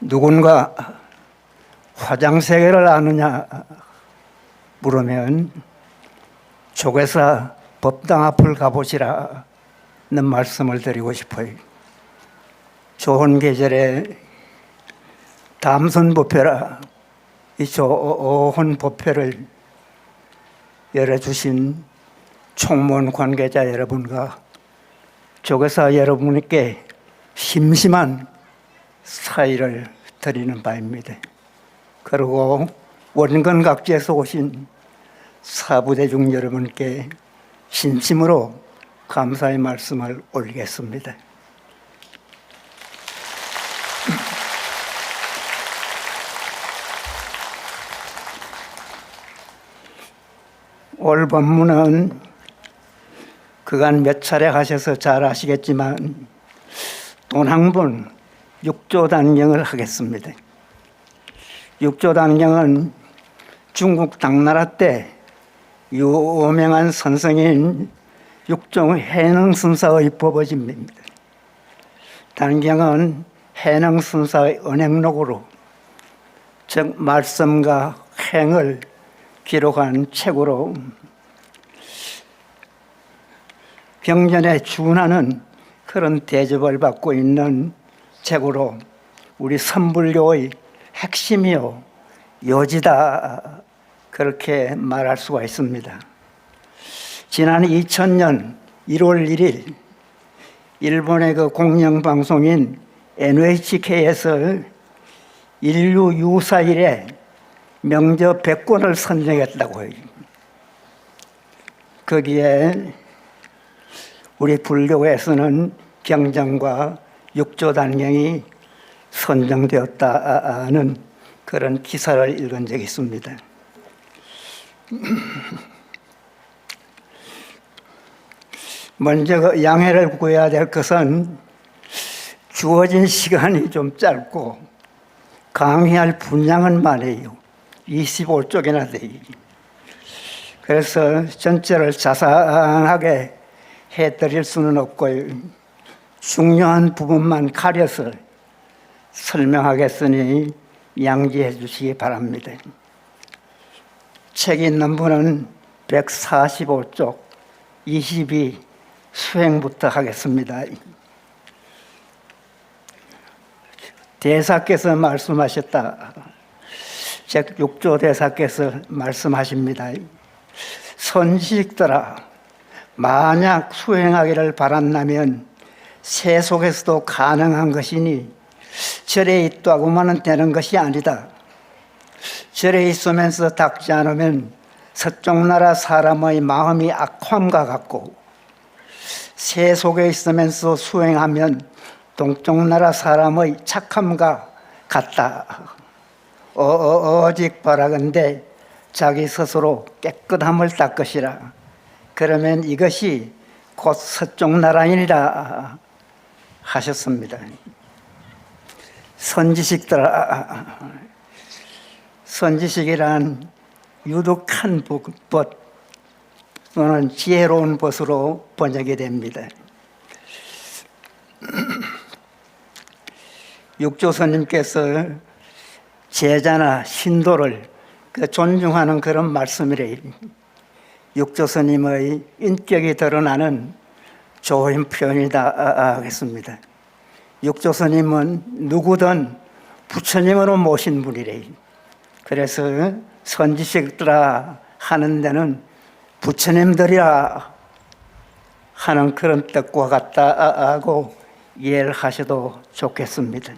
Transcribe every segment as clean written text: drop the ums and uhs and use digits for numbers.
누군가 화장세계를 아느냐 물으면 조계사 법당 앞을 가보시라는 말씀을 드리고 싶어요. 좋은 계절에 담선법회라 이 좋은 법회를 열어주신 총무원 관계자 여러분과 조계사 여러분께 심심한 사의를 드리는 바입니다. 그리고 원근각지에서 오신 사부대중 여러분께 진심으로 감사의 말씀을 올리겠습니다. 올 법문은 그간 몇 차례 하셔서 잘 아시겠지만 돈 한 번 6조 단경을 하겠습니다. 6조 단경은 중국 당나라 때 유명한 선생인 육종 해능순사의 법어집니다. 단경은 해능순사의 언행록으로, 즉 말씀과 행을 기록한 책으로 경전에 준하는 그런 대접을 받고 있는 책으로 우리 선불교의 핵심이요 요지다, 그렇게 말할 수가 있습니다. 지난 2000년 1월 1일 일본의 그 공영방송인 NHK에서 인류 유사일에 명저 100권을 선정했다고 해요. 거기에 우리 불교에서는 경전과 6조 단경이 선정되었다는 그런 기사를 읽은 적이 있습니다. 먼저 그 양해를 구해야 될 것은 주어진 시간이 좀 짧고 강의할 분량은 많아요. 25쪽이나 돼요. 그래서 전체를 자세하게 해드릴 수는 없고요. 중요한 부분만 가려서 설명하겠으니 양지해 주시기 바랍니다. 책 있는 분은 145쪽 22 수행부터 하겠습니다. 대사께서 말씀하셨다. 즉 6조 대사께서 말씀하십니다. 선지식들아, 만약 수행하기를 바란다면 세속에서도 가능한 것이니 절에 있다고만은 되는 것이 아니다. 절에 있으면서 닦지 않으면 서쪽 나라 사람의 마음이 악함과 같고, 세속에 있으면서 수행하면 동쪽 나라 사람의 착함과 같다. 오직 바라건대 자기 스스로 깨끗함을 닦으시라. 그러면 이것이 곧 서쪽 나라이니라 하셨습니다. 선지식들아, 선지식이란 유독한 법 또는 지혜로운 것으로 번역이 됩니다. 육조스님께서 제자나 신도를 존중하는 그런 말씀이래요. 육조스님의 인격이 드러나는 좋은 표현이다 하겠습니다. 육조스님은 누구든 부처님으로 모신 분이래요. 그래서 선지식들아 하는 데는 부처님들이라 하는 그런 뜻과 같다 하고 이해를 하셔도 좋겠습니다.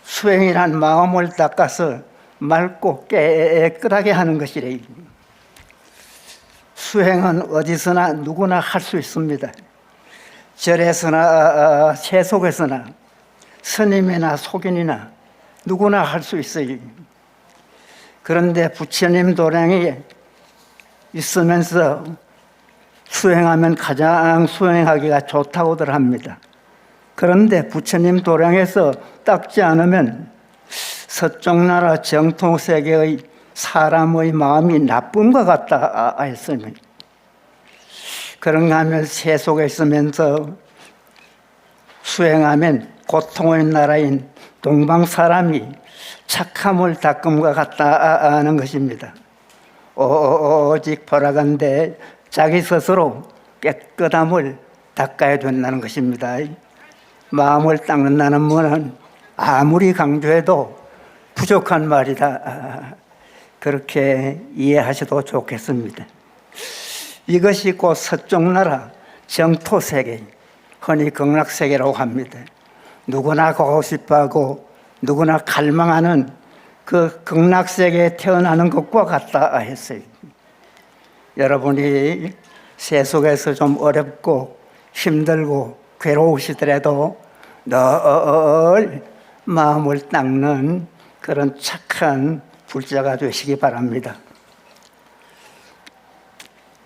수행이란 마음을 닦아서 맑고 깨끗하게 하는 것이래요. 수행은 어디서나 누구나 할 수 있습니다. 절에서나 세속에서나 스님이나 속인이나 누구나 할 수 있어요. 그런데 부처님 도량이 있으면서 수행하면 가장 수행하기가 좋다고들 합니다. 그런데 부처님 도량에서 닦지 않으면 서쪽 나라 정통 세계의 사람의 마음이 나쁨과 같다 했습니다. 그런가 하면 세속에 있으면서 수행하면 고통의 나라인 동방 사람이 착함을 닦음과 같다는 것입니다. 오직 보라간대 자기 스스로 깨끗함을 닦아야 된다는 것입니다. 마음을 닦는다는 말은 아무리 강조해도 부족한 말이다. 그렇게 이해하셔도 좋겠습니다. 이것이 곧 서쪽 나라 정토세계, 흔히 극락세계라고 합니다. 누구나 가고 싶어하고 누구나 갈망하는 그 극락세계에 태어나는 것과 같다 했어요. 여러분이 세속에서 좀 어렵고 힘들고 괴로우시더라도 늘 마음을 닦는 그런 착한 불자가 되시기 바랍니다.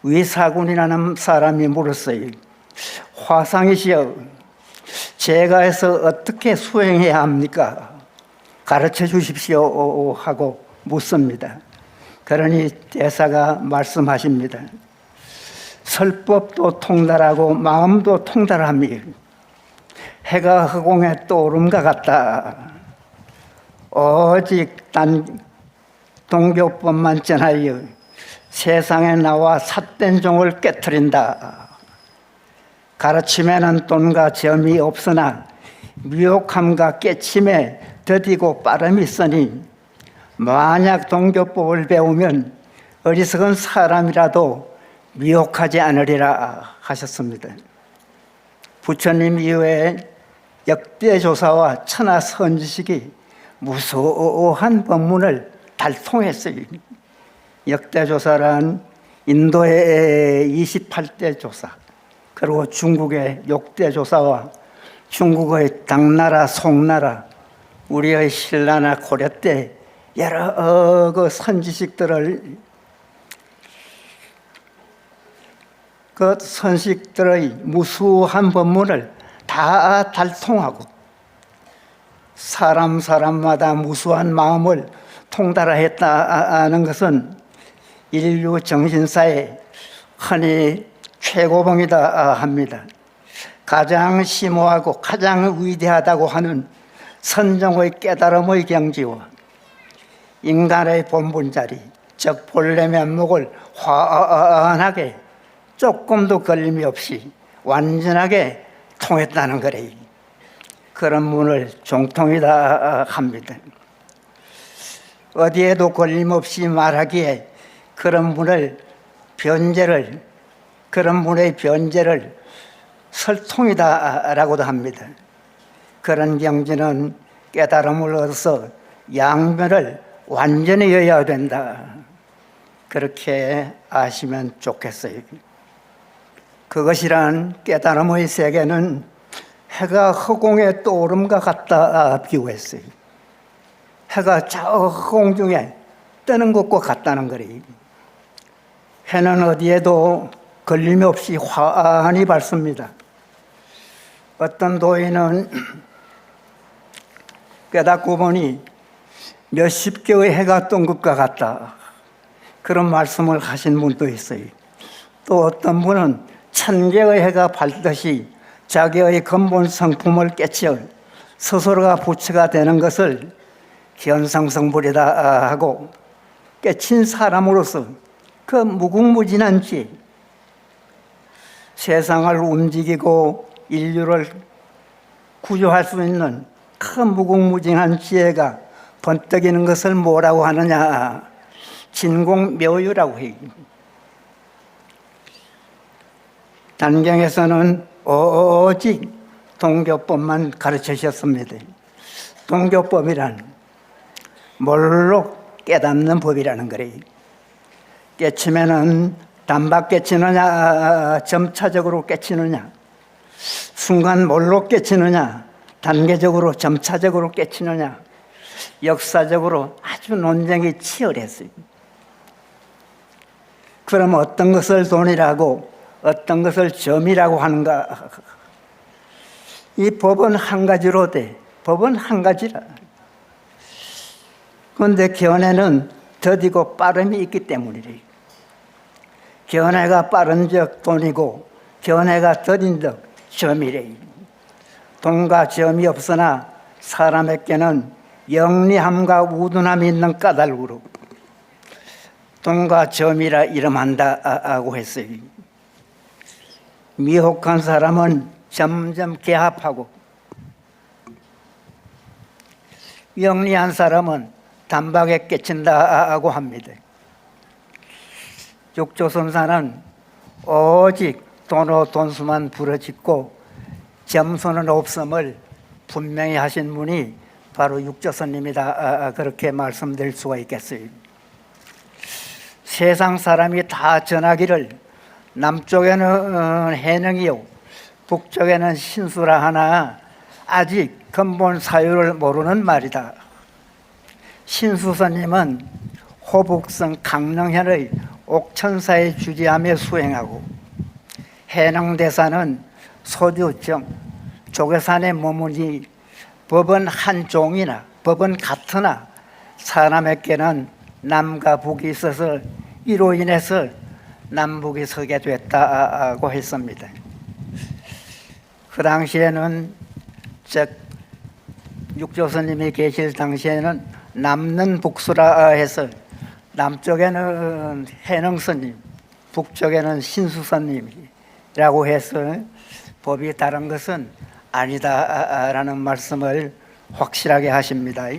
위사군이라는 사람이 물었어요. 화상이시여, 제가 해서 어떻게 수행해야 합니까? 가르쳐 주십시오 하고 묻습니다. 그러니 대사가 말씀하십니다. 설법도 통달하고 마음도 통달하며 해가 허공에 떠오름과 같다. 오직 단 동교법만 전하여 세상에 나와 삿된 종을 깨트린다. 가르침에는 돈과 점이 없으나 미혹함과 깨침에 더디고 빠름이 있으니 만약 동교법을 배우면 어리석은 사람이라도 미혹하지 않으리라 하셨습니다. 부처님 이후에 역대조사와 천하선지식이 무수한 법문을 달통했어요. 역대조사란 인도의 28대 조사, 그리고 중국의 6대 조사와 중국의 당나라, 송나라, 우리의 신라나 고려 때 여러 그 선지식들을 그 선식들의 무수한 법문을 다 달통하고 사람마다 무수한 마음을 통달했다는 것은 인류 정신사의 흔히 최고봉이다 합니다. 가장 심오하고 가장 위대하다고 하는 선정의 깨달음의 경지와 인간의 본분자리, 즉 본래 면목을 환하게 조금도 걸림이 없이 완전하게 통했다는 거래요. 그런 문을 정통이다 합니다. 어디에도 걸림없이 말하기에 그런 문의 변제를 설통이다라고도 합니다. 그런 경지는 깨달음을 얻어서 양면을 완전히 여야 된다. 그렇게 아시면 좋겠어요. 그것이란 깨달음의 세계는 해가 허공에 떠오름과 같다 비유했어요. 해가 저 허공 중에 뜨는 것과 같다는 거래요. 해는 어디에도 걸림이 없이 환히 밝습니다. 어떤 도인은 깨닫고 보니 몇십 개의 해가 뜬 것과 같다, 그런 말씀을 하신 분도 있어요. 또 어떤 분은 1000개의 해가 밝듯이 자기의 근본 성품을 깨쳐 스스로가 부처가 되는 것을 견성성불이다 하고 깨친 사람으로서 그 무궁무진한 지혜, 세상을 움직이고 인류를 구조할 수 있는 큰 무궁무진한 지혜가 번뜩이는 것을 뭐라고 하느냐? 진공묘유라고 해요. 단경에서는 오직 동교법만 가르치셨습니다. 동교법이란 뭘로 깨닫는 법이라는 거래요. 깨치면은 단박 깨치느냐, 점차적으로 깨치느냐, 순간 뭘로 깨치느냐, 단계적으로 점차적으로 깨치느냐, 역사적으로 아주 논쟁이 치열했어요. 그럼 어떤 것을 돈이라고 어떤 것을 점이라고 하는가? 이 법은 한 가지로 돼. 법은 한 가지라. 그런데 견해는 더디고 빠름이 있기 때문이래. 견해가 빠른 적 돈이고 견해가 더딘 적 점이래. 돈과 점이 없으나 사람에게는 영리함과 우둔함이 있는 까닭으로 돈과 점이라 이름한다고 했어요. 미혹한 사람은 점점 개합하고 영리한 사람은 단박에 깨친다고 합니다. 육조선사는 오직 돈으로 돈수만 부러짓고 점수는 없음을 분명히 하신 분이 바로 육조선님이다, 그렇게 말씀드릴 수가 있겠어요. 세상 사람이 다 전하기를 남쪽에는 해능이요 북쪽에는 신수라 하나 아직 근본 사유를 모르는 말이다. 신수선님은 호북성 강릉현의 옥천사에 주지하며 수행하고, 해능대사는 소주정 조계산에 머무니 법은 한 종이나 법은 같으나 사람에게는 남과 북이 있어서 이로 인해서 남북이 서게 됐다고 했습니다. 그 당시에는 즉 육조스님이 계실 당시에는 남는 북수라 해서 남쪽에는 해능스님, 북쪽에는 신수스님이라고 해서 법이 다른 것은 아니다라는 말씀을 확실하게 하십니다.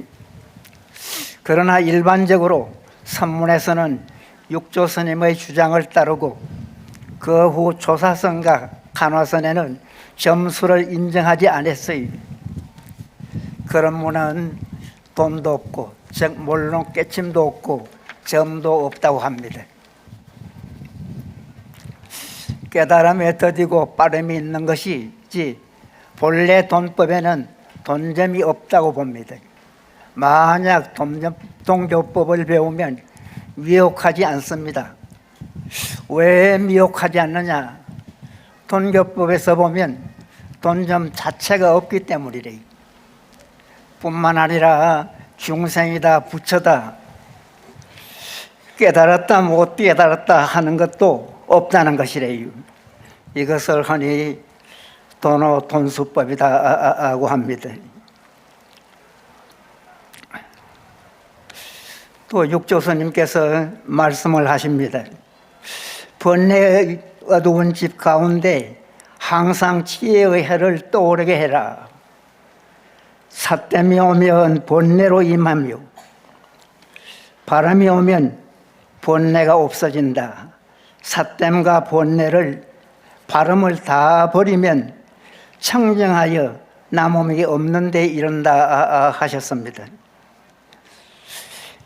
그러나 일반적으로 선문에서는 육조스님의 주장을 따르고 그 후 조사선과 간화선에는 점수를 인정하지 않았어요. 그런 분은 돈도 없고 즉 물론 깨침도 없고 점도 없다고 합니다. 깨달음에 더디고 빠름이 있는 것이지 본래 돈법에는 돈점이 없다고 봅니다. 만약 동교법을 배우면 미혹하지 않습니다. 왜 미혹하지 않느냐? 돈교법에서 보면 돈점 자체가 없기 때문이래. 뿐만 아니라 중생이다, 부처다, 깨달았다, 못 깨달았다 하는 것도 없다는 것이래요. 이것을 흔히 돈수법이다고 합니다. 또 육조스님께서 말씀을 하십니다. 번뇌의 어두운 집 가운데 항상 지혜의 해를 떠오르게 해라. 삿땜이 오면 번뇌로 임하며 바람이 오면 번뇌가 없어진다. 삿땜과 번뇌를 바람을 다 버리면 청정하여 남음이 없는 데 이른다 하셨습니다.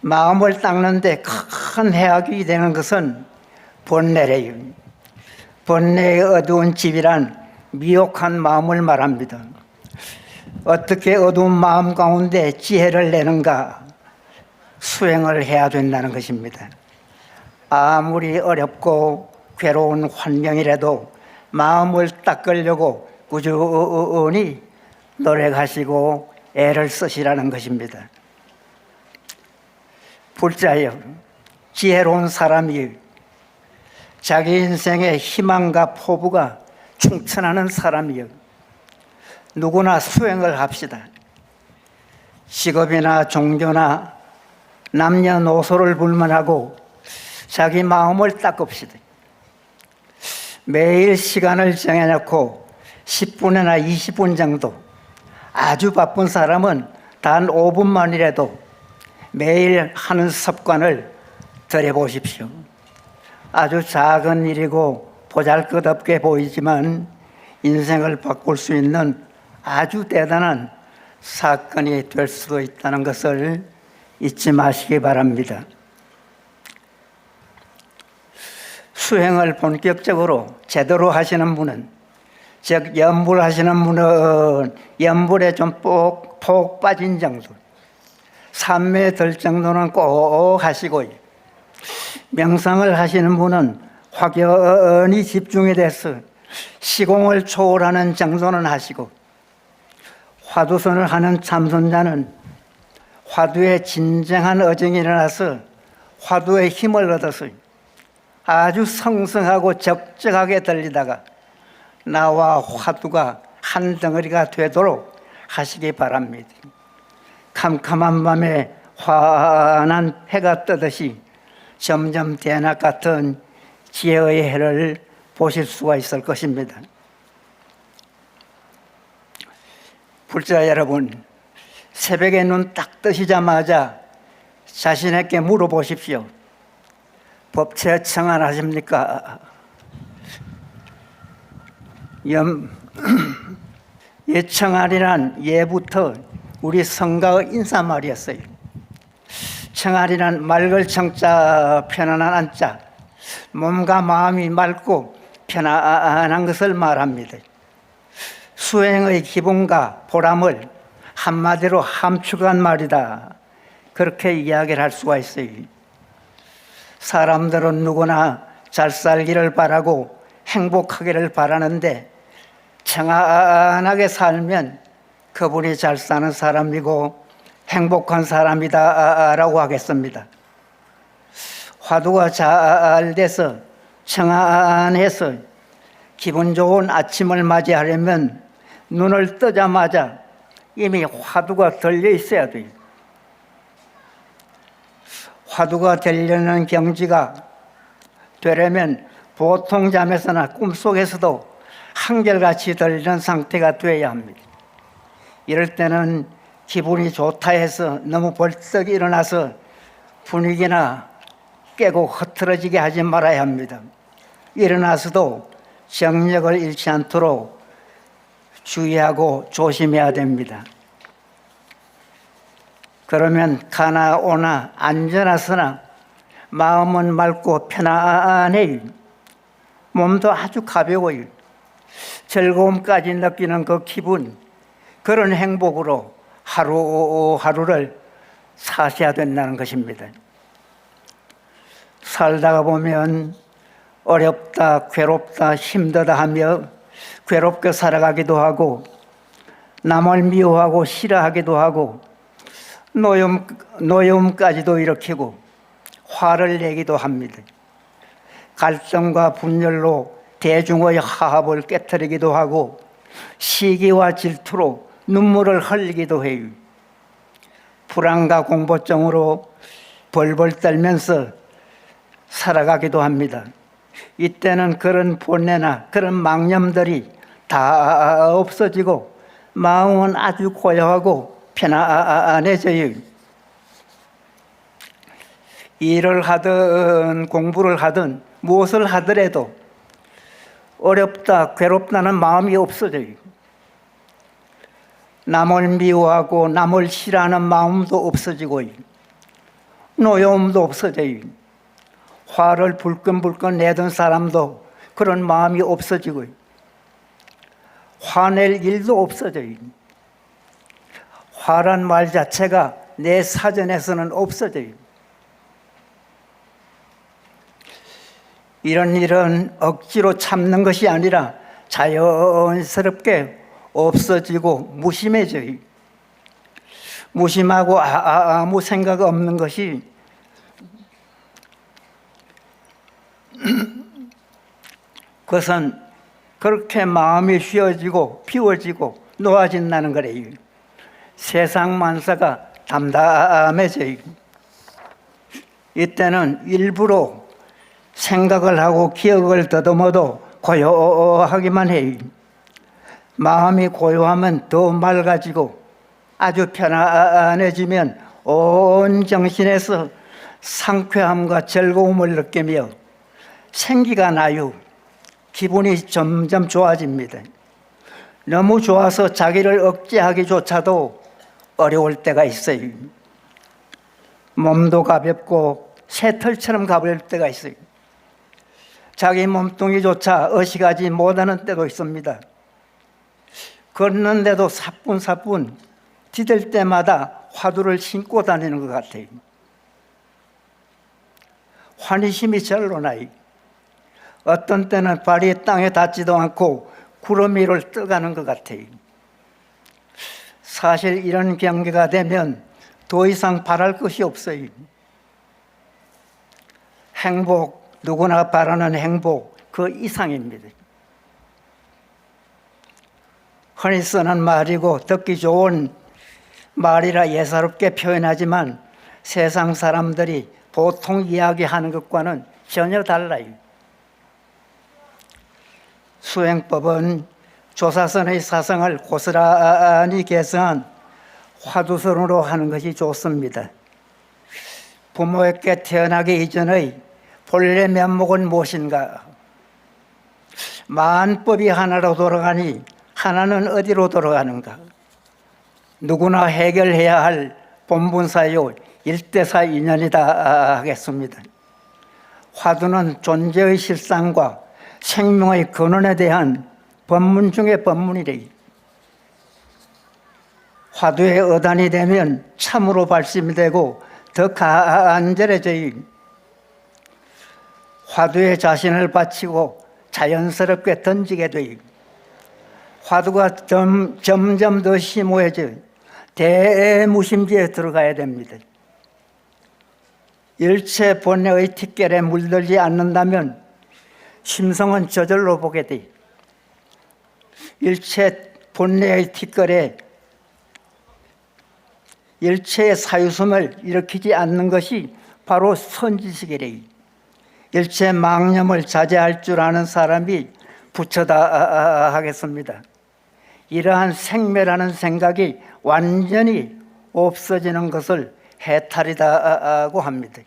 마음을 닦는데 큰 해악이 되는 것은 번뇌래요. 번뇌의 어두운 집이란 미혹한 마음을 말합니다. 어떻게 어두운 마음 가운데 지혜를 내는가? 수행을 해야 된다는 것입니다. 아무리 어렵고 괴로운 환경이라도 마음을 닦으려고 꾸준히 노력하시고 애를 쓰시라는 것입니다. 불자여, 지혜로운 사람이 자기 인생의 희망과 포부가 충천하는 사람이여, 누구나 수행을 합시다. 직업이나 종교나 남녀노소를 불문하고 자기 마음을 닦읍시다. 매일 시간을 정해놓고 10분이나 20분 정도, 아주 바쁜 사람은 단 5분만이라도 매일 하는 습관을 들여보십시오. 아주 작은 일이고 보잘것없게 보이지만 인생을 바꿀 수 있는 아주 대단한 사건이 될 수도 있다는 것을 잊지 마시기 바랍니다. 수행을 본격적으로 제대로 하시는 분은, 즉 염불하시는 분은 염불에 좀 폭 빠진 정도, 삼매에 들 정도는 꼭 하시고요. 명상을 하시는 분은 확연히 집중이 돼서 시공을 초월하는 정도는 하시고, 화두선을 하는 참선자는 화두에 진정한 어정이 일어나서 화두의 힘을 얻어서 아주 성성하고 적적하게 들리다가 나와 화두가 한 덩어리가 되도록 하시기 바랍니다. 캄캄한 밤에 환한 해가 뜨듯이 점점 대낮 같은 지혜의 해를 보실 수가 있을 것입니다. 불자 여러분, 새벽에 눈 딱 뜨시자마자 자신에게 물어보십시오. 법체 청안하십니까? 청안이란 예부터 우리 성가의 인사말이었어요. 청안이란 맑을 청자, 편안한 안자, 몸과 마음이 맑고 편안한 것을 말합니다. 수행의 기분과 보람을 한마디로 함축한 말이다. 그렇게 이야기를 할 수가 있어요. 사람들은 누구나 잘 살기를 바라고 행복하기를 바라는데 청안하게 살면 그분이 잘 사는 사람이고 행복한 사람이다라고 하겠습니다. 화두가 잘 돼서 청안해서 기분 좋은 아침을 맞이하려면 눈을 뜨자마자 이미 화두가 들려 있어야 돼요. 화두가 되려는 경지가 되려면 보통 잠에서나 꿈속에서도 한결같이 들리는 상태가 되어야 합니다. 이럴 때는 기분이 좋다 해서 너무 벌떡 일어나서 분위기나 깨고 흐트러지게 하지 말아야 합니다. 일어나서도 정력을 잃지 않도록 주의하고 조심해야 됩니다. 그러면 가나 오나 앉아나서나 마음은 맑고 편안해요. 몸도 아주 가벼워요. 즐거움까지 느끼는 그 기분, 그런 행복으로 하루하루를 사셔야 된다는 것입니다. 살다가 보면 어렵다, 괴롭다, 힘들다 하며 괴롭게 살아가기도 하고 남을 미워하고 싫어하기도 하고 노여움까지도 일으키고 화를 내기도 합니다. 갈등과 분열로 대중의 화합을 깨뜨리기도 하고 시기와 질투로 눈물을 흘리기도 해요. 불안과 공포증으로 벌벌 떨면서 살아가기도 합니다. 이때는 그런 본뇌나 그런 망념들이 다 없어지고 마음은 아주 고요하고 편안해져요. 일을 하든 공부를 하든 무엇을 하더라도 어렵다, 괴롭다는 마음이 없어져요. 남을 미워하고 남을 싫어하는 마음도 없어지고요. 노여움도 없어져요. 화를 불끈불끈 내던 사람도 그런 마음이 없어지고요. 화낼 일도 없어져요. 화란 말 자체가 내 사전에서는 없어져요. 이런 일은 억지로 참는 것이 아니라 자연스럽게 없어지고 무심해져요. 무심하고 아무 생각 없는 것이 그것은 그렇게 마음이 쉬어지고 비워지고 놓아진다는 거래요. 세상 만사가 담담해져요. 이때는 일부러 생각을 하고 기억을 더듬어도 고요하기만 해요. 마음이 고요하면 더 맑아지고 아주 편안해지면 온 정신에서 상쾌함과 즐거움을 느끼며 생기가 나요. 기분이 점점 좋아집니다. 너무 좋아서 자기를 억제하기조차도 어려울 때가 있어요. 몸도 가볍고 새털처럼 가벼울 때가 있어요. 자기 몸뚱이조차 의식하지 못하는 때도 있습니다. 걷는데도 사뿐사뿐 디딜 때마다 화두를 신고 다니는 것 같아요. 환희심이 절로 나요. 어떤 때는 발이 땅에 닿지도 않고 구름 위를 떠가는 것 같아요. 사실 이런 경계가 되면 더 이상 바랄 것이 없어요. 행복, 누구나 바라는 행복 그 이상입니다. 흔히 쓰는 말이고 듣기 좋은 말이라 예사롭게 표현하지만 세상 사람들이 보통 이야기하는 것과는 전혀 달라요. 수행법은 조사선의 사성을 고스란히 계승한 화두선으로 하는 것이 좋습니다. 부모에게 태어나기 이전의 본래 면목은 무엇인가? 만법이 하나로 돌아가니 하나는 어디로 돌아가는가? 누구나 해결해야 할 본분사요 일대사 인연이다 하겠습니다. 화두는 존재의 실상과 생명의 근원에 대한 법문 중의 법문이래. 화두의 어단이 되면 참으로 발심이 되고 더 간절해져요. 화두에 자신을 바치고 자연스럽게 던지게 돼요. 화두가 점점 더 심오해져 대무심지에 들어가야 됩니다. 일체 본래의 틱결에 물들지 않는다면 심성은 저절로 보게 돼. 일체 본래의 틱결에 일체의 사유심을 일으키지 않는 것이 바로 선지식이래. 일체 망념을 자제할 줄 아는 사람이 부처다 하겠습니다. 이러한 생매라는 생각이 완전히 없어지는 것을 해탈이다고 합니다.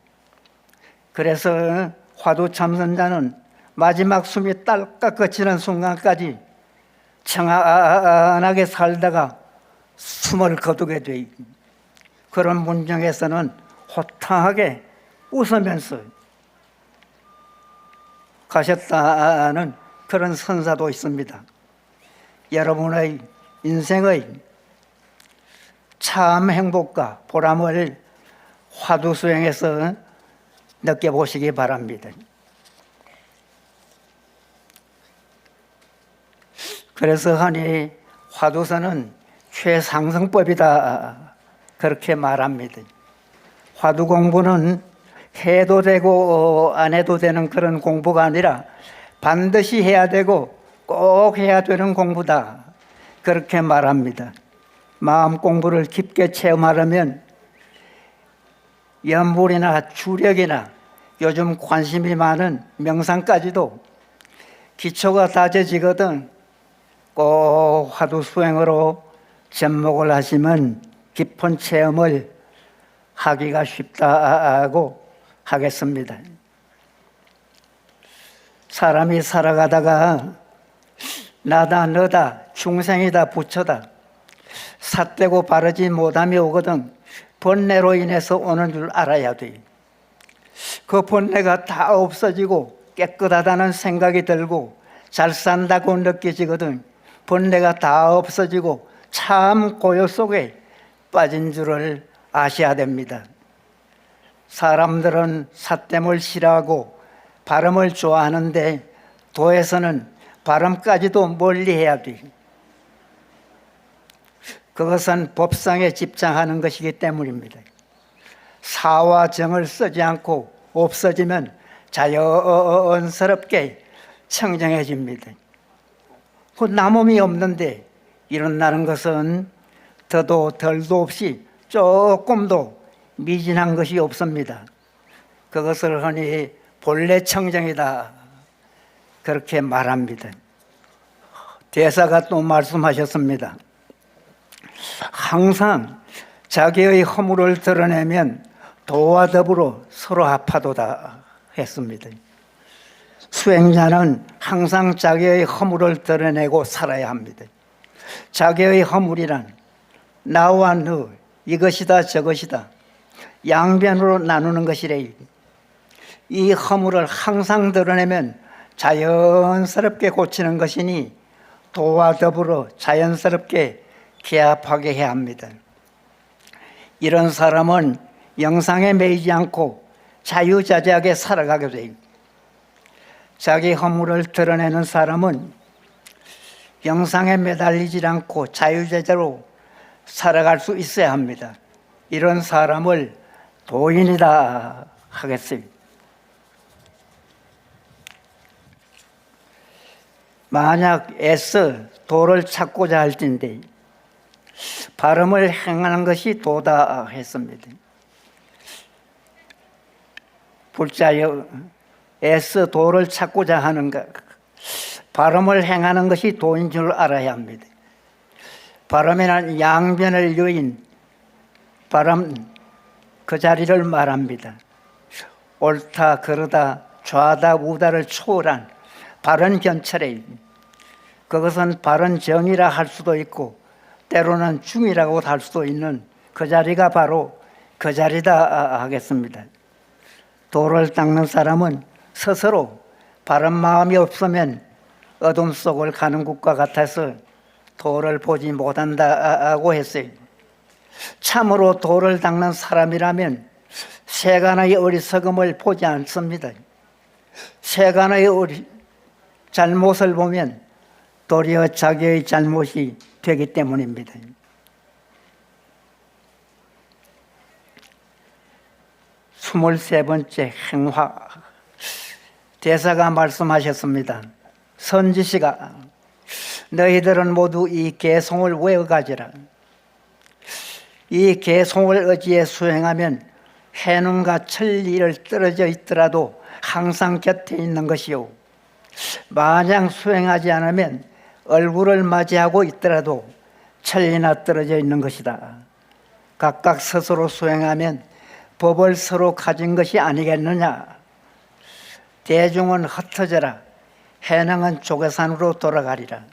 그래서 화두 참선자는 마지막 숨이 딸깍 거치는 순간까지 청안하게 살다가 숨을 거두게 돼. 그런 문정에서는 호탕하게 웃으면서 가셨다는 그런 선사도 있습니다. 여러분의 인생의 참 행복과 보람을 화두 수행에서 느껴보시기 바랍니다. 그래서 하니 화두서는 최상승법이다 그렇게 말합니다. 화두 공부는 해도 되고 안 해도 되는 그런 공부가 아니라 반드시 해야 되고 꼭 해야 되는 공부다 그렇게 말합니다. 마음 공부를 깊게 체험하려면 연불이나 주력이나 요즘 관심이 많은 명상까지도 기초가 다져지거든 꼭 화두 수행으로 접목을 하시면 깊은 체험을 하기가 쉽다고 하겠습니다. 사람이 살아가다가 나다 너다 중생이다 부처다 삿되고 바르지 못함이 오거든 번뇌로 인해서 오는 줄 알아야 돼. 그 번뇌가 다 없어지고 깨끗하다는 생각이 들고 잘 산다고 느껴지거든 번뇌가 다 없어지고 참 고요 속에 빠진 줄을 아셔야 됩니다. 사람들은 삿됨을 싫어하고 발음을 좋아하는데 도에서는 발음까지도 멀리해야 돼. 그것은 법상에 집착하는 것이기 때문입니다. 사와 정을 쓰지 않고 없어지면 자연스럽게 청정해집니다. 그 남음이 없는데 일어나는 것은 더도 덜도 없이 조금도 미진한 것이 없습니다. 그것을 흔히 본래 청정이다 그렇게 말합니다. 대사가 또 말씀하셨습니다. 항상 자기의 허물을 드러내면 도와 더불어 서로 아파도다 했습니다. 수행자는 항상 자기의 허물을 드러내고 살아야 합니다. 자기의 허물이란 나와 너 이것이다 저것이다 양변으로 나누는 것이래. 이 허물을 항상 드러내면 자연스럽게 고치는 것이니 도와 더불어 자연스럽게 개합하게 해야 합니다. 이런 사람은 영상에 매이지 않고 자유자재하게 살아가게 돼요. 자기 허물을 드러내는 사람은 영상에 매달리지 않고 자유자재로 살아갈 수 있어야 합니다. 이런 사람을 도인이다 하겠어요. 만약 애써 도를 찾고자 할진대 발음을 행하는 것이 도다 했습니다. 불자여 애써 도를 찾고자 하는가, 발음을 행하는 것이 도인 줄 알아야 합니다. 발음에는 양변을 여인 발음 그 자리를 말합니다. 옳다 그르다 좌다 우다를 초월한 바른 견철에, 그것은 바른 정이라 할 수도 있고 때로는 중이라고 할 수도 있는 그 자리가 바로 그 자리다 하겠습니다. 도를 닦는 사람은 스스로 바른 마음이 없으면 어둠 속을 가는 것과 같아서 도를 보지 못한다고 했어요. 참으로 도를 닦는 사람이라면 세간의 어리석음을 보지 않습니다. 세간의 잘못을 보면 도리어 자기의 잘못이 되기 때문입니다. 스물세 번째 행화, 대사가 말씀하셨습니다. 선지시가 너희들은 모두 이 계송을 외워가지라. 이 계송을 어지에 수행하면 해능과 천리를 떨어져 있더라도 항상 곁에 있는 것이요, 만약 수행하지 않으면 얼굴을 맞이하고 있더라도 천리나 떨어져 있는 것이다. 각각 스스로 수행하면 법을 서로 가진 것이 아니겠느냐. 대중은 흩어져라. 해능은 조계산으로 돌아가리라.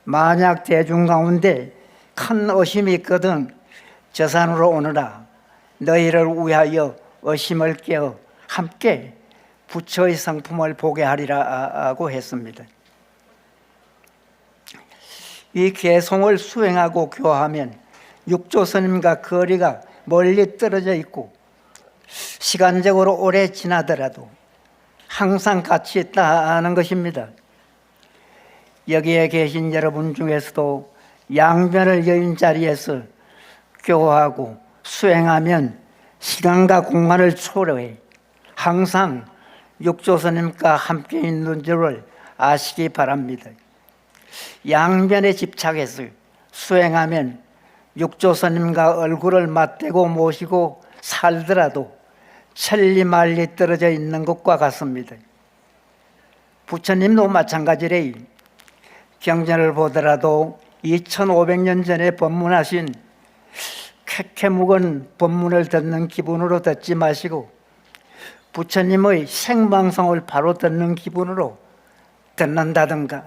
만약 대중 가운데 큰 의심이 있거든 저 산으로 오너라. 너희를 위하여 의심을 깨어 함께 부처의 성품을 보게 하리라 하고 했습니다. 이 계송을 수행하고 교화하면 육조스님과 거리가 멀리 떨어져 있고 시간적으로 오래 지나더라도 항상 같이 있다는 것입니다. 여기에 계신 여러분 중에서도 양변을 여인 자리에서 교화하고 수행하면 시간과 공간을 초월해 항상 육조스님과 함께 있는 줄을 아시기 바랍니다. 양변에 집착해서 수행하면 육조스님과 얼굴을 맞대고 모시고 살더라도 천리만리 떨어져 있는 것과 같습니다. 부처님도 마찬가지래. 경전을 보더라도 2500년 전에 법문하신 캐캐묵은 법문을 듣는 기분으로 듣지 마시고 부처님의 생방송을 바로 듣는 기분으로 듣는다든가,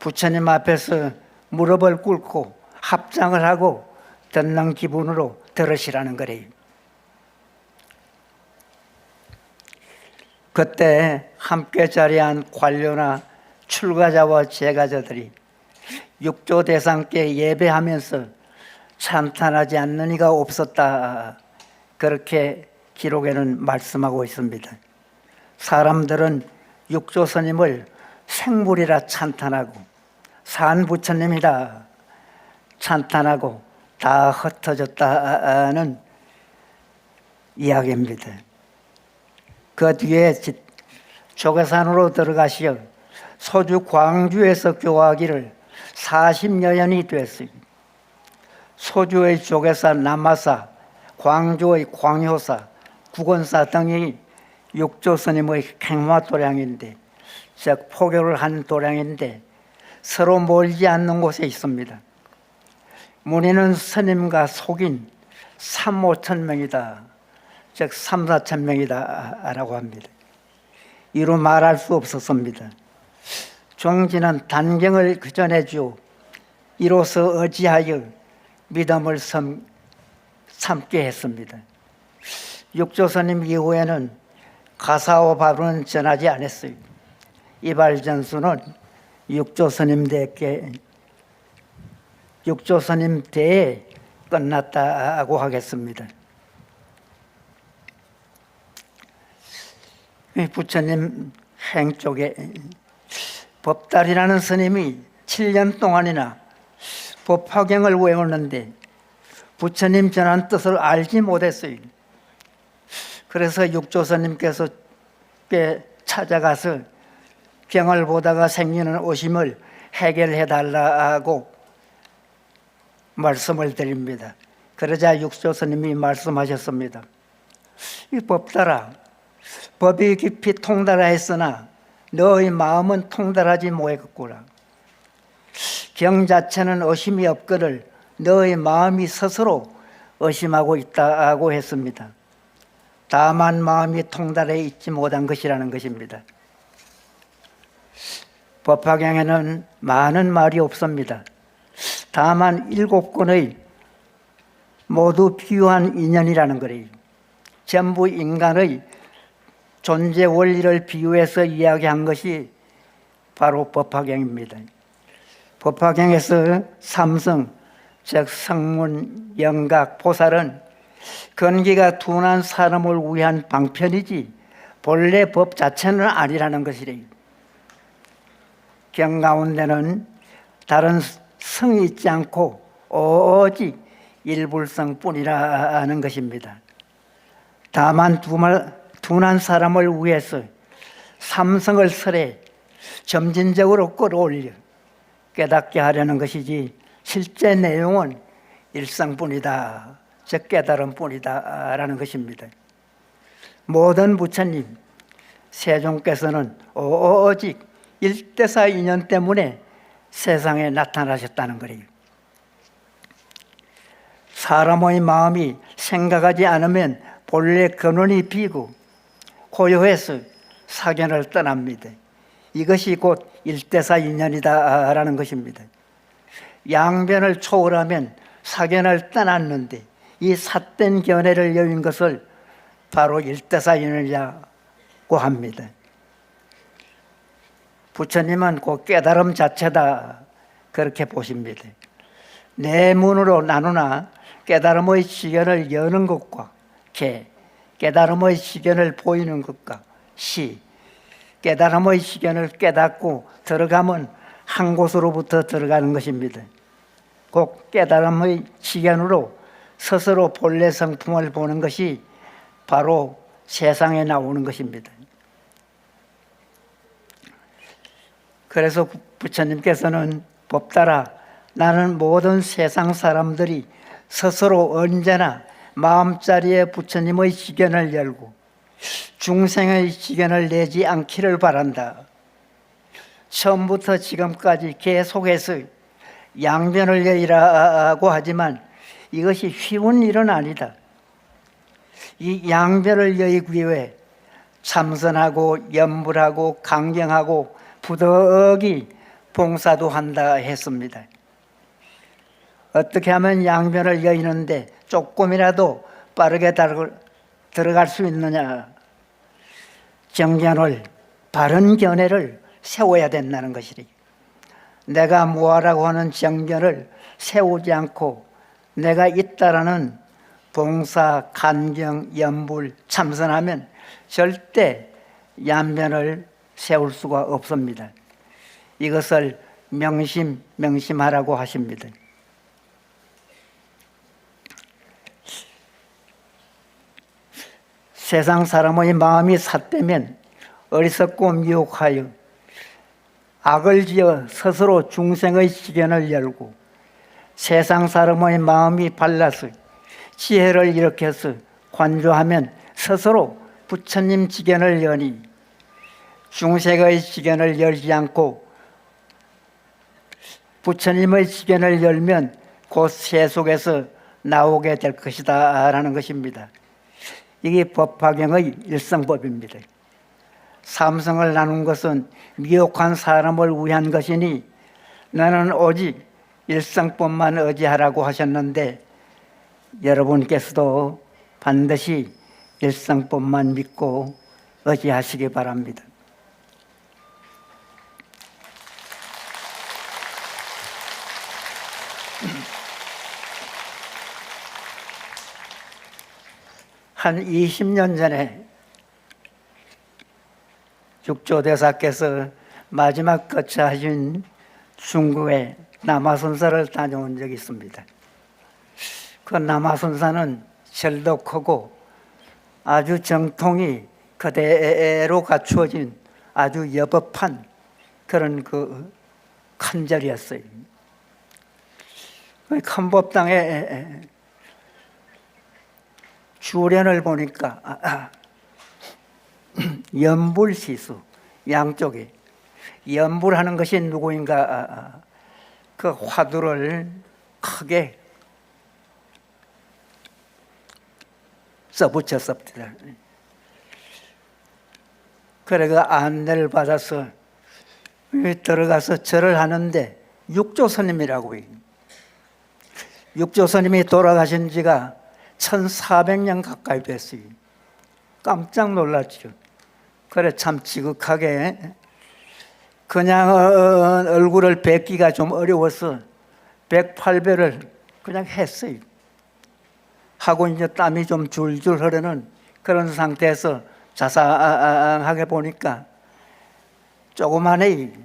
부처님 앞에서 무릎을 꿇고 합장을 하고 듣는 기분으로 들으시라는 거래요. 그때 함께 자리한 관료나 출가자와 제가자들이 육조 대상께 예배하면서 찬탄하지 않는 이가 없었다, 그렇게 기록에는 말씀하고 있습니다. 사람들은 육조 스님을 생물이라 찬탄하고 산부처님이라 찬탄하고 다 흩어졌다는 이야기입니다. 그 뒤에 조계산으로 들어가시어 소주 광주에서 교화하기를 40여 년이 됐어요. 소주의 조계사 남마사, 광주의 광효사, 국원사 등이 육조 스님의 행화 도량인데, 즉 포교를 한 도량인데 서로 멀지 않는 곳에 있습니다. 문의는 스님과 속인 3, 5천 명이다, 즉 3, 4천 명이다 라고 합니다. 이루 말할 수 없었습니다. 종지는 단경을 전해주어 이로써 의지하여 믿음을 삼게 했습니다. 육조스님 이후에는 가사와 바로는 전하지 않았어요. 이발전수는 육조스님 때에 끝났다고 하겠습니다. 부처님 행 쪽에 법달이라는 스님이 7년 동안이나 법화경을 외웠는데 부처님 전한 뜻을 알지 못했어요. 그래서 육조스님께서 찾아가서 병을 보다가 생기는 오심을 해결해 달라고 말씀을 드립니다. 그러자 육조 스님이 말씀하셨습니다. 이 법달아, 법이 깊이 통달하였으나 너의 마음은 통달하지 못했구나. 경 자체는 의심이 없거늘 너의 마음이 스스로 의심하고 있다고 했습니다. 다만 마음이 통달해 있지 못한 것이라는 것입니다. 법화경에는 많은 말이 없습니다. 다만 7권의 모두 비유한 인연이라는 거예요. 전부 인간의 존재 원리를 비유해서 이야기한 것이 바로 법화경입니다. 법화경에서 삼성, 즉 성문, 영각, 보살은 근기가 둔한 사람을 위한 방편이지 본래 법 자체는 아니라는 것이래요. 경 가운데는 다른 성이 있지 않고 오직 일불성뿐이라는 것입니다. 다만 둔한 사람을 위해서 삼성을 설해 점진적으로 끌어올려 깨닫게 하려는 것이지 실제 내용은 일성뿐이다, 즉 깨달음뿐이다 라는 것입니다. 모든 부처님, 세종께서는 오직 일대사 인연 때문에 세상에 나타나셨다는 거예요. 사람의 마음이 생각하지 않으면 본래 근원이 비고 고요해서 사견을 떠납니다. 이것이 곧 일대사 인연이다라는 것입니다. 양변을 초월하면 사견을 떠났는데 이 삿된 견해를 여인 것을 바로 일대사 인연이라고 합니다. 부처님은 그 깨달음 자체다 그렇게 보십니다. 내문으로 나누나 깨달음의 시견을 여는 것과 개, 깨달음의 시견을 보이는 것과 시, 깨달음의 시견을 깨닫고 들어가면 한 곳으로부터 들어가는 것입니다. 곧 깨달음의 시견으로 스스로 본래 성품을 보는 것이 바로 세상에 나오는 것입니다. 그래서 부처님께서는 법따라 나는 모든 세상 사람들이 스스로 언제나 마음자리에 부처님의 시견을 열고 중생의 시견을 내지 않기를 바란다. 처음부터 지금까지 계속해서 양변을 여의라고 하지만 이것이 쉬운 일은 아니다. 이 양변을 여의기 위해 참선하고 염불하고 강경하고 부득이 봉사도 한다 했습니다. 어떻게 하면 양변을 여의는데 조금이라도 빠르게 들어갈 수 있느냐? 정견을, 바른 견해를 세워야 된다는 것이래. 내가 뭐하라고 하는 정견을 세우지 않고 내가 있다라는 봉사, 간경, 염불, 참선하면 절대 양변을 세울 수가 없습니다. 이것을 명심하라고 하십니다. 세상 사람의 마음이 삿되면 어리석고 미혹하여 악을 지어 스스로 중생의 시견을 열고 세상 사람의 마음이 발라서 지혜를 일으켜서 관조하면 스스로 부처님 지견을 여니 중생의 지견을 열지 않고 부처님의 지견을 열면 곧 세속에서 나오게 될 것이다 라는 것입니다. 이게 법화경의 일성법입니다. 삼성을 나눈 것은 미혹한 사람을 위한 것이니 나는 오직 일성법만 의지하라고 하셨는데 여러분께서도 반드시 일성법만 믿고 의지하시기 바랍니다. 한 20년 전에 육조대사께서 마지막 거처하신 중국의 남아선사를 다녀온 적이 있습니다. 그 남아선사는 절도 크고 아주 정통이 그대로 갖추어진 아주 여법한 그런 그 간절이었어요. 헌법당에 주련을 보니까 연불시수 양쪽에 연불하는 것이 누구인가 그 화두를 크게 써붙였습니다. 그래 그 안내를 받아서 들어가서 절을 하는데 육조스님이라고 해요. 육조스님이 돌아가신 지가 1400년 가까이 됐어요. 깜짝 놀랐죠. 그래 참 지극하게 그냥 얼굴을 뵙기가 좀 어려워서 108배를 그냥 했어요. 하고 이제 땀이 좀 줄줄 흐르는 그런 상태에서 자상하게 보니까 조그만의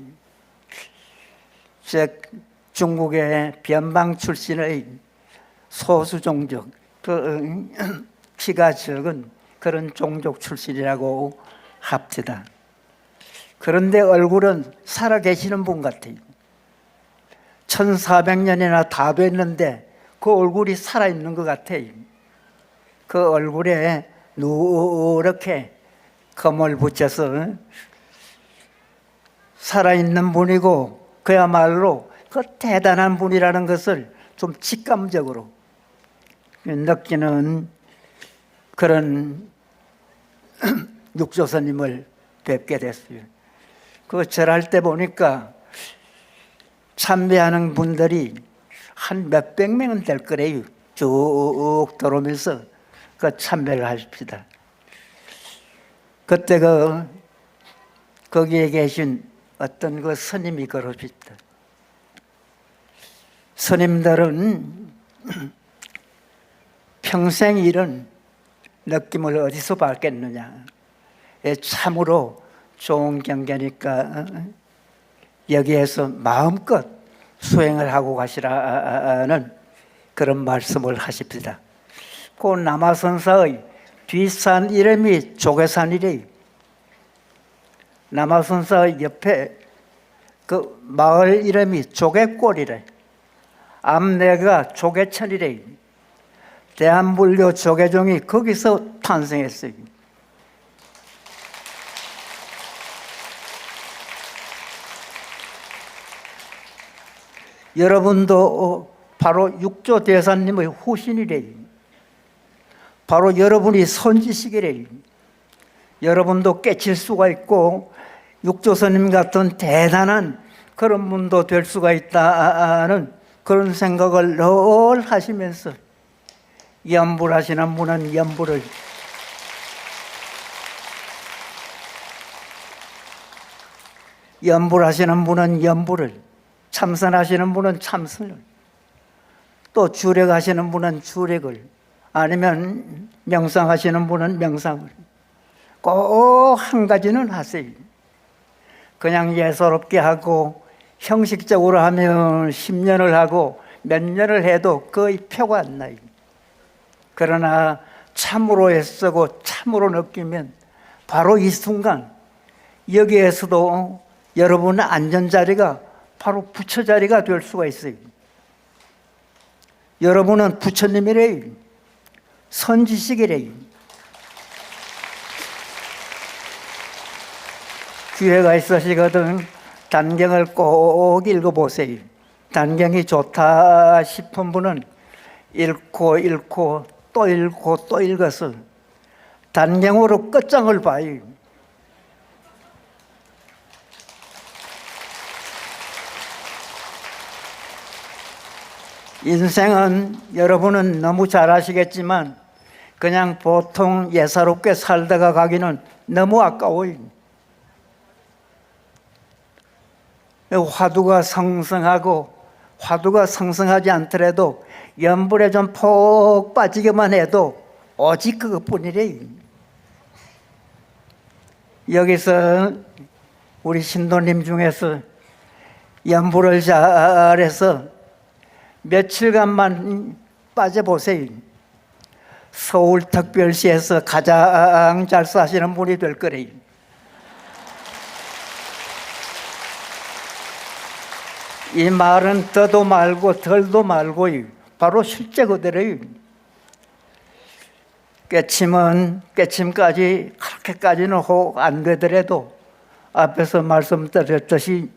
중국의 변방 출신의 소수 종족, 그 키가 적은 그런 종족 출신이라고 합니다. 그런데 얼굴은 살아계시는 분 같아요. 1400년이나 다 됐는데 그 얼굴이 살아있는 것 같아요. 그 얼굴에 누렇게 검을 붙여서 살아있는 분이고 그야말로 그 대단한 분이라는 것을 좀 직감적으로 느끼는 그런 육조스님을 뵙게 됐어요. 그 절할 때 보니까 참배하는 분들이 한 몇백 명은 될 거래요. 쭉 들어오면서 그 참배를 하십니다. 그때 거기에 계신 어떤 그 스님이 그러십니다. 스님들은 평생 이런 느낌을 어디서 받겠느냐. 참으로 좋은 경계니까 여기에서 마음껏 수행을 하고 가시라는 그런 말씀을 하십니다. 그 남아선사의 뒷산 이름이 조계산이래요. 남아선사의 옆에 그 마을 이름이 조계골이래. 앞내가 조계천이래. 대한불교 조계종이 거기서 탄생했어요. 여러분도 바로 육조대사님의 후신이래요. 바로 여러분이 선지식이래요. 여러분도 깨칠 수가 있고 육조스님 같은 대단한 그런 분도 될 수가 있다는 그런 생각을 늘 하시면서 연불하시는 분은 연불을, 연불하시는 분은 연불을, 참선하시는 분은 참선을, 또 주력하시는 분은 주력을, 아니면 명상하시는 분은 명상을 꼭 한 가지는 하세요. 그냥 예사롭게 하고 형식적으로 하면 10년을 하고 몇 년을 해도 거의 표가 안 나요. 그러나 참으로 애쓰고 참으로 느끼면 바로 이 순간 여기에서도 여러분의 안전자리가 바로 부처 자리가 될 수가 있어요. 여러분은 부처님이래요. 선지식이래요. 기회가 있으시거든 단경을 꼭 읽어보세요. 단경이 좋다 싶은 분은 읽고 또 읽고 또 읽어서 단경으로 끝장을 봐요. 인생은 여러분은 너무 잘 아시겠지만 그냥 보통 예사롭게 살다가 가기는 너무 아까워요. 화두가 성성하고 화두가 성성하지 않더라도 연불에 좀 폭 빠지기만 해도 오직 그것뿐이래. 여기서 우리 신도님 중에서 연불을 잘해서 며칠간만 빠져보세요. 서울특별시에서 가장 잘 사시는 분이 될 거래요. 이 말은 더도 말고 덜도 말고 바로 실제 그대로요. 깨침까지 그렇게까지는 혹 안 되더라도 앞에서 말씀드렸듯이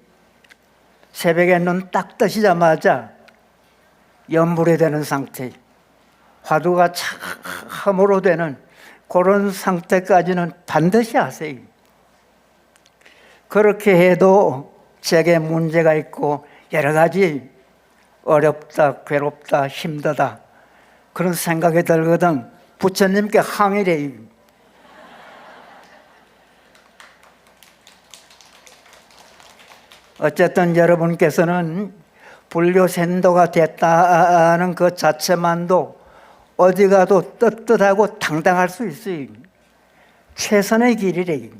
새벽에 눈 딱 뜨시자마자 연불이 되는 상태, 화두가 참으로 되는 그런 상태까지는 반드시 하세요. 그렇게 해도 제게 문제가 있고 여러 가지 어렵다, 괴롭다, 힘들다 그런 생각이 들거든 부처님께 항의래요. 어쨌든 여러분께서는 불교仙도가 됐다는 그 자체만도 어디 가도 떳떳하고 당당할 수 있어요. 최선의 길이래요.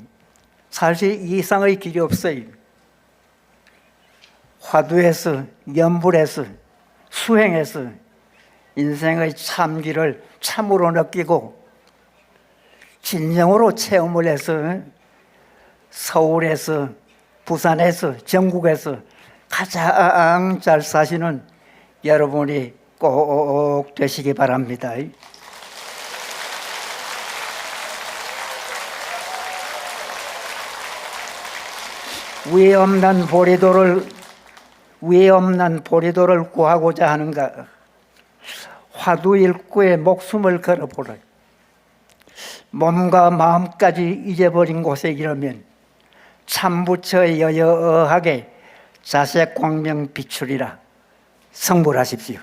사실 이상의 길이 없어요. 화두에서, 연불에서, 수행에서 인생의 참길을 참으로 느끼고 진정으로 체험을 해서 서울에서, 부산에서, 전국에서 가장 잘 사시는 여러분이 꼭 되시기 바랍니다. 위에 없는 보리도를 구하고자 하는가? 화두 일구에 목숨을 걸어보라. 몸과 마음까지 잊어버린 곳에 이르면 참부처 여여하게 자색 광명 비추리라. 성불하십시오.